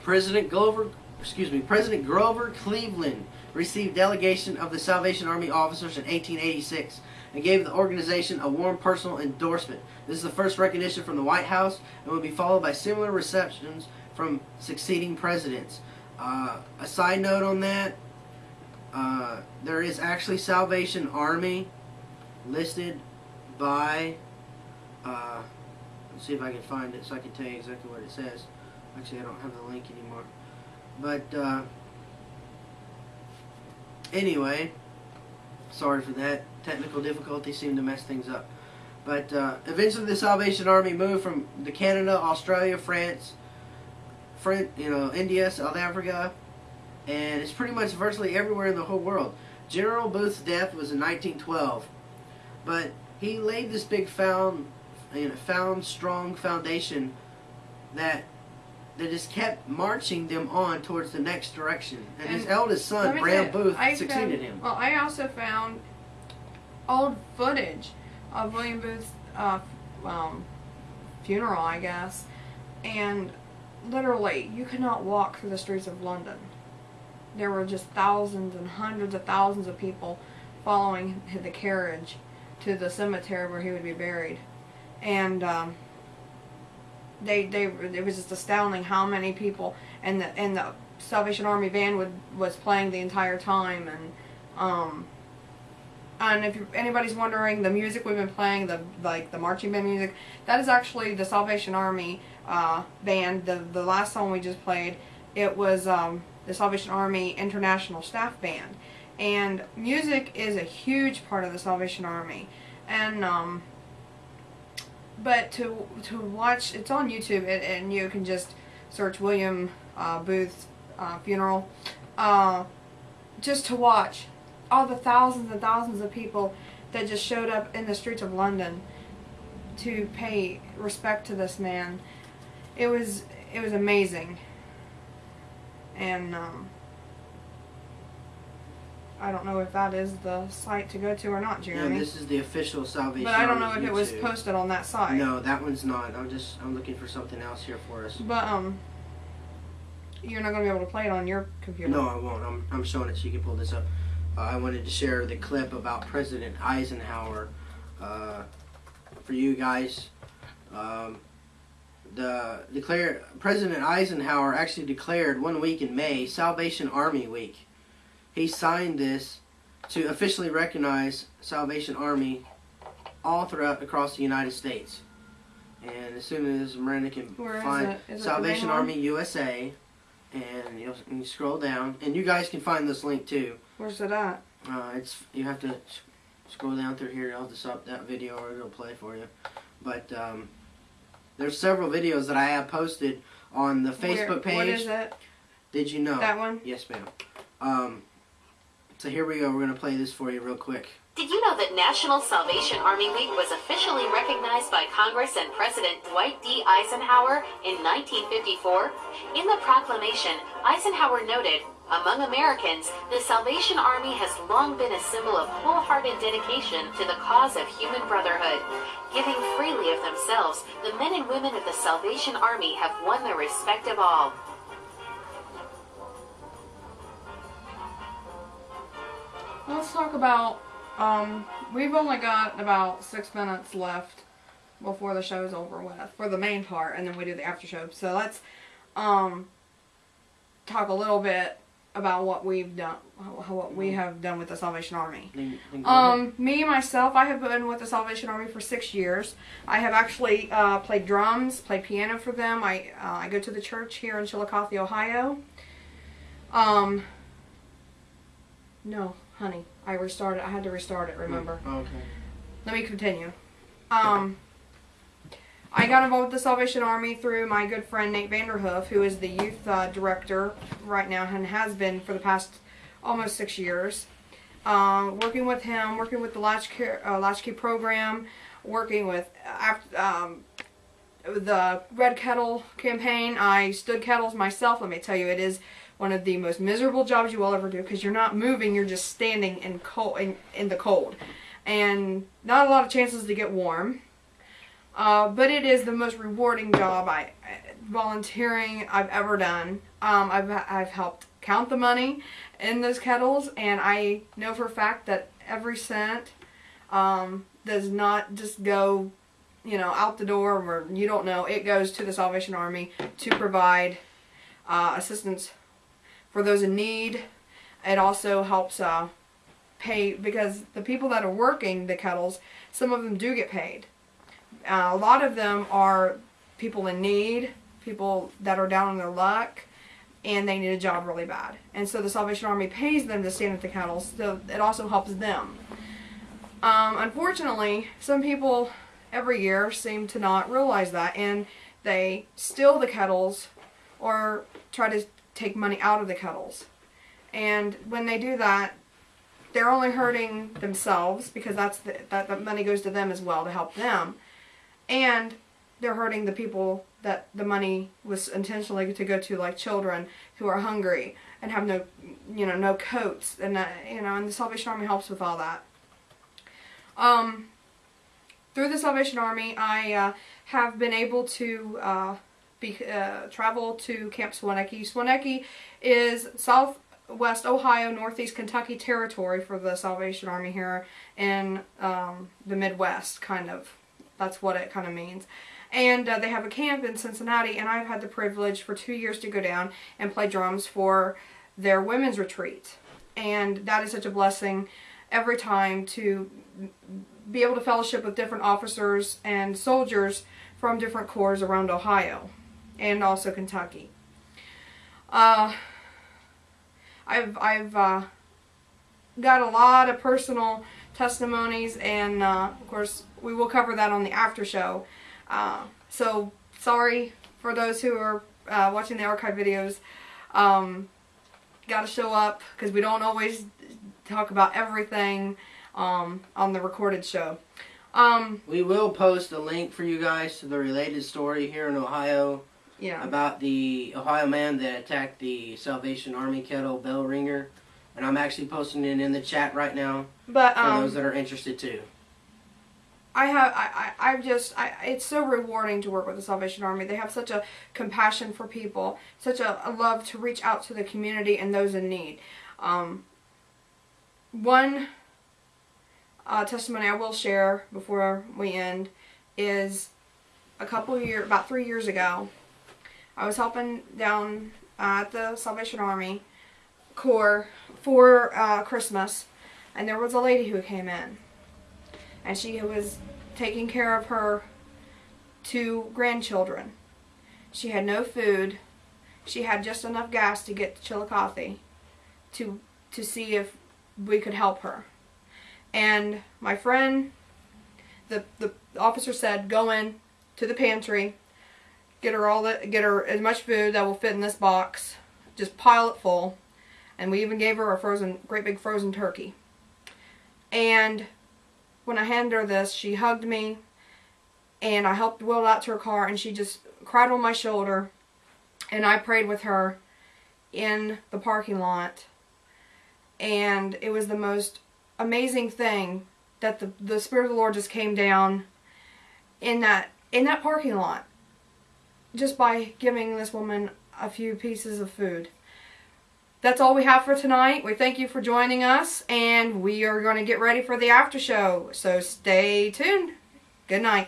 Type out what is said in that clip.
President Grover Cleveland received delegation of the Salvation Army officers in 1886 and gave the organization a warm personal endorsement. This is the first recognition from the White House and will be followed by similar receptions from succeeding presidents. A side note on that, there is actually Salvation Army listed by, let's see if I can find it so I can tell you exactly what it says. Actually, I don't have the link anymore. But, anyway, sorry for that. Technical difficulties seem to mess things up. But, eventually the Salvation Army moved from Canada, Australia, France, India, South Africa, and it's pretty much virtually everywhere in the whole world. General Booth's death was in 1912, but he laid this big strong foundation that just kept marching them on towards the next direction. And his eldest son, Bram Booth, succeeded him. Well, I also found old footage of William Booth's funeral, I guess, and literally, you could not walk through the streets of London. There were just thousands and hundreds of thousands of people following the carriage to the cemetery where he would be buried. And it was just astounding how many people, and the Salvation Army band was playing the entire time. And if anybody's wondering, the music we've been playing, the marching band music, that is actually the Salvation Army band. The last song we just played, it was the Salvation Army International Staff Band. And music is a huge part of the Salvation Army. And but to watch, it's on YouTube, and you can just search William Booth's funeral, just to watch all the thousands and thousands of people that just showed up in the streets of London to pay respect to this man. It was amazing. And I don't know if that is the site to go to or not, Jeremy. Yeah, this is the official Salvation Army. But I don't know if it was posted on that site. No, that one's not. I'm looking for something else here for us. But you're not going to be able to play it on your computer. No, I won't. I'm showing it so you can pull this up. I wanted to share the clip about President Eisenhower for you guys. President Eisenhower actually declared 1 week in May Salvation Army Week. He signed this to officially recognize Salvation Army all across the United States. And as soon as Miranda can find Salvation Army USA, and you scroll down, and you guys can find this link too. Where's it at? You have to scroll down through here. I'll just up that video or it'll play for you. But there's several videos that I have posted on the Facebook page. What is it? Did you know? That one? Yes, ma'am. So here we go. We're going to play this for you real quick. Did you know that National Salvation Army Week was officially recognized by Congress and President Dwight D. Eisenhower in 1954? In the proclamation, Eisenhower noted, "Among Americans, the Salvation Army has long been a symbol of wholehearted dedication to the cause of human brotherhood. Giving freely of themselves, the men and women of the Salvation Army have won the respect of all." Let's talk about, we've only got about 6 minutes left before the show's over with, for the main part, and then we do the after show. So let's talk a little bit about what we've done, what we have done with the Salvation Army. Me, myself, I have been with the Salvation Army for 6 years. I have actually played drums, played piano for them. I go to the church here in Chillicothe, Ohio. No, honey, I had to restart it, remember? Okay. Let me continue. I got involved with the Salvation Army through my good friend Nate Vanderhoof, who is the youth director right now and has been for the past almost 6 years. Working with him, working with the Latchkey program, working with the Red Kettle campaign. I stood kettles myself. Let me tell you, it is one of the most miserable jobs you will ever do, because you're not moving, you're just standing in the cold. And not a lot of chances to get warm. But it is the most rewarding job volunteering I've ever done. I've helped count the money in those kettles, and I know for a fact that every cent does not just go, out the door where you don't know. It goes to the Salvation Army to provide assistance for those in need. It also helps pay, because the people that are working the kettles, some of them do get paid. A lot of them are people in need, people that are down on their luck, and they need a job really bad. And so the Salvation Army pays them to stand at the kettles, so it also helps them. Unfortunately, some people every year seem to not realize that, and they steal the kettles or try to take money out of the kettles. And when they do that, they're only hurting themselves, because that money goes to them as well to help them. And they're hurting the people that the money was intentionally to go to, like children who are hungry and have no coats, and and the Salvation Army helps with all that. Through the Salvation Army, I have been able to travel to Camp Swanecki. Swanecki is Southwest Ohio, Northeast Kentucky territory for the Salvation Army here in the Midwest, kind of. That's what it kind of means. And they have a camp in Cincinnati, and I've had the privilege for 2 years to go down and play drums for their women's retreat. And that is such a blessing every time, to be able to fellowship with different officers and soldiers from different corps around Ohio and also Kentucky. I've got a lot of personal testimonies, and of course we will cover that on the after show. So sorry for those who are watching the archive videos. Got to show up, because we don't always talk about everything on the recorded show. We will post a link for you guys to the related story here in Ohio. Yeah. About the Ohio man that attacked the Salvation Army kettle bell ringer. And I'm actually posting it in the chat right now, but for those that are interested too. It's so rewarding to work with the Salvation Army. They have such a compassion for people, such a love to reach out to the community and those in need. One testimony I will share before we end is about 3 years ago. I was helping down at the Salvation Army Corps for Christmas, and there was a lady who came in, and she was taking care of her 2 grandchildren. She had no food. She had just enough gas to get to Chillicothe to see if we could help her. And my friend, the officer said, go in to the pantry, get her as much food that will fit in this box, just pile it full. And we even gave her a great big frozen turkey. And when I handed her this, she hugged me, and I helped wheel out to her car, and she just cried on my shoulder, and I prayed with her in the parking lot. And it was the most amazing thing that the Spirit of the Lord just came down in that parking lot, just by giving this woman a few pieces of food. That's all we have for tonight. We thank you for joining us, and we are going to get ready for the after show. So stay tuned. Good night.